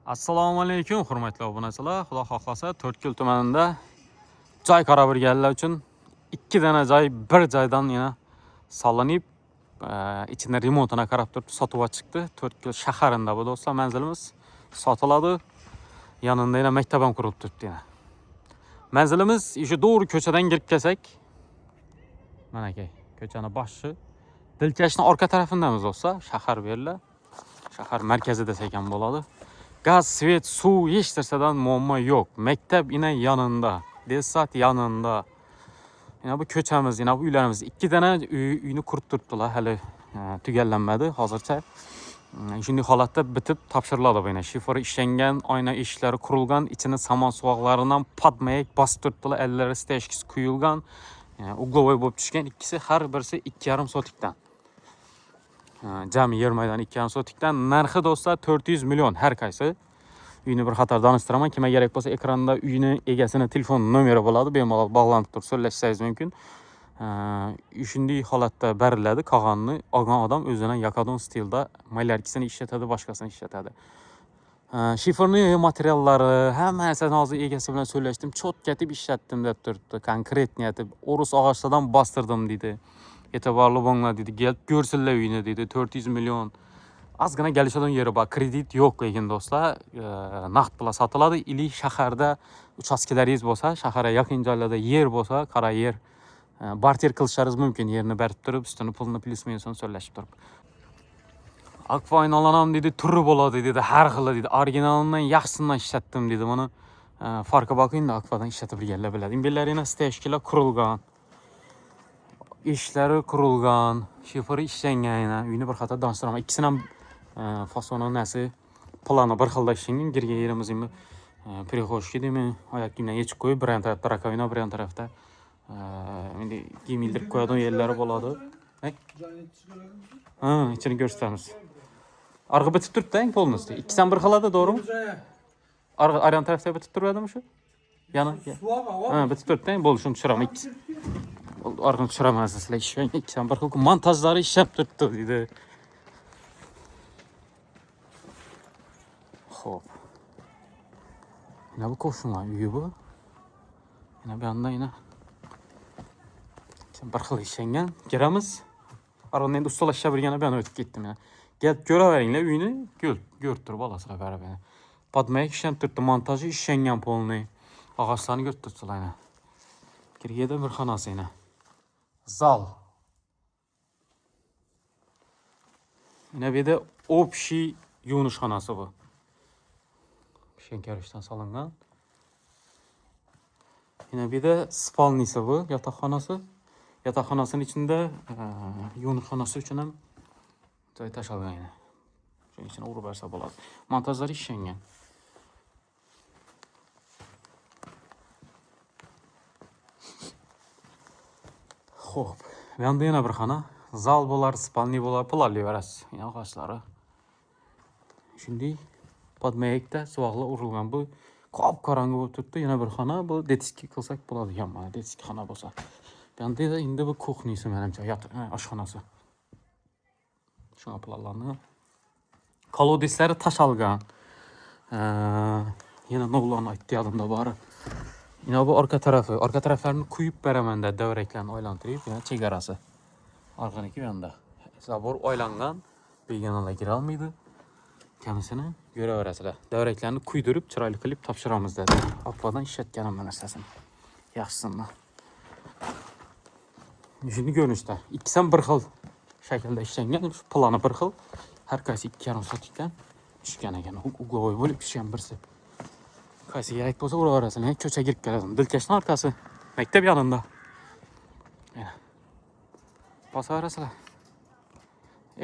Assalomu alaykum hurmatli obunachilar. Xudo xohlasa To'rtko'l tumanida joy qarab o'rganlar uchun 2 dana joy bir joydan yana solinib, ichini remontini qarab turib sotuvga chiqdi. To'rtko'l shaharida bu do'stlar manzilimiz sotiladi. Yanında yana maktab ham qurilib turibdi yana. Manzilimiz o'sha doğru ko'chadan kirib kelsak, mana aka, ko'chaning boshi Dilkashning orqa tarafindamiz do'stlar. Shahar berlar. Shahar markazida desak ham bo'ladi. Gaz, svet, suv hech narsadan muammo yo'q. Maktab ina yanında, desat yanında. Yana bu ko'chamiz, yana bu uylarimiz 2 dana uyni qurib turibdilar, hali tugallanmadi hozircha. Shunday holatda bitib topshiriladi bu yana. Shifr ishlangan, oyna eshiklari qurilgan, ichini samon suvoqlaridan patmayak bosib turibdilar, ellari steshkisi quyilgan. Uglovoy bo'lib tushgan, ikkisi har birisi 2,5 sotikdan. Jami yer maydoni 2,5 sotikdan. Narxi do'stlar 400 million har qaysi. Uyni bir xatar danıştıraman. Kime gerek bo'lsa ekranda uyni egasini telefon nomeri bo'ladi, bemalol bog'lanib turib so'zlashishingiz mumkin. Shunday holatda beriladi. Qolganini olgan odam o'zining yakadon stilda malyarkisini ishlatadi, boshqasini ishlatadi. Shifrni materiallari hammasini hozir egasi bilan so'zlashdim. Cho'tkatib ishlatdim deb turibdi. Konkretni aytib, o'rus og'achidan bostirdim dedi. E'tiborli bo'linglar dedi. Kelib ko'rsinlar uyni dedi. 400 million. Azgina kelishadigan yeri bor. Kredit yo'q lekin do'stlar, naqd bilan sotiladi. Ili shaharda uchastkalaringiz bo'lsa, shaharga yaqin joylarda yer bo'lsa, qara yer barter qilishingiz mumkin. Yerni berib turib, ustini pulni plyus-minusini so'rlashib turib. Akfa oynalanam dedi, turi bo'ladi dedi, har xil dedi. Originalidan yaxshisidan ishlatdim dedi. Buni farqi boqingda Akfadan ishlatib bilganlar biladi. Imbellarini steshkilar qurilgan. Ishlari qurilgan, shifri ishlangan. Uyni bir xato danıştıraman. İkisini ham fasonu nasi plani bir xilda ishlangan. Girgan yerimiz ham prixoshki deymi, oyoq kiyimdan yechib qo'yib, bir tarafda rakovina, bir tarafda endi kiyim ildirib qo'yadigan yerlari bo'ladi. İçini ko'rsatamiz. Arg'i bitib turibdi, polностью. İkisidan bir xilada, to'g'rimi? Aryan tarafda bitib turibdimi shu? Yana. Bitib turibdi, bo'lishini tushiraman. Arg'ini tushiraman sizlar ishlang. İkisidan bir xil montajlari ishlab turibdi dedi. Xo'p. Yine bu qo'shnilar uyi bu. Yine bu yanda yine bir xil ishlangan. Kiramiz. Arada endi ustalashib birgani ben o'tib ketdim ya. Kelib ko'raveringlar uyni, ko'rib turib olasizlar baribir. Podmayak ishlanib turibdi, montaji ishlangan polniy. Og'ochlarni ko'rib turibsizlar yana. Kirganda bir xonasi yana. Zal. Yine bir de общий yuvinish xonasi bu. Shenkarishdan solingan. Yine bir de spalnisi bu, yotoqxonasi. Yotoqxonasining ichida yuvinish xonasi uchun ham joy tashalgan yana. Shuning uchun urib bersa bo'ladi. Montajlari ishlangan. Xo'p, bu yoqda yana bir xona. Zal bo'lar, spalni bo'lar, planlayverasiz. Yana og'ochlari. Shunday podmayakda suvoqlar urilgan. Bu qop qorong'i bo'lib turibdi. Yana bir xona. Bu detiski qilsak bo'ladigan mana, detiski xona bo'lsa. Bu yoqda endi bu kuxnisi menimcha, oshxonasi. Shunga planlangan. Kolodeslari tashalgan. Yana novlarni aytdi yodimda bori. Yine bu arka tarafı. Arka taraflarını kuyup beraman da davraklarni oylantirib, yana chegarasi. Arqaniki yanda. Zabor oylangan, beganalar kira olmaydi. Kamisini ko'raverasizlar. Davraklarni kuydirib, chiroyli qilib topshiramiz dedi. Akfadan ishlatganim bu narsasini. Yaxshisidan. Shuni ko'rinishda. İkisidan bir xil shaklda ishlangan, plani bir xil. Har qaysi 2,5 sotikdan tushgan ekan. Uglovoy bo'lib tushgan birisi. Qaysi kerak bo'lsa uraverasizlar. Ko'cha kirib keladi. Dilkashning orqasi, maktab yonida. Mana. Bosaverasizlar.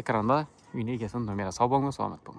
Ekranda uyni egasining nomeri. Sog' bo'linglar, salomat bo'ling.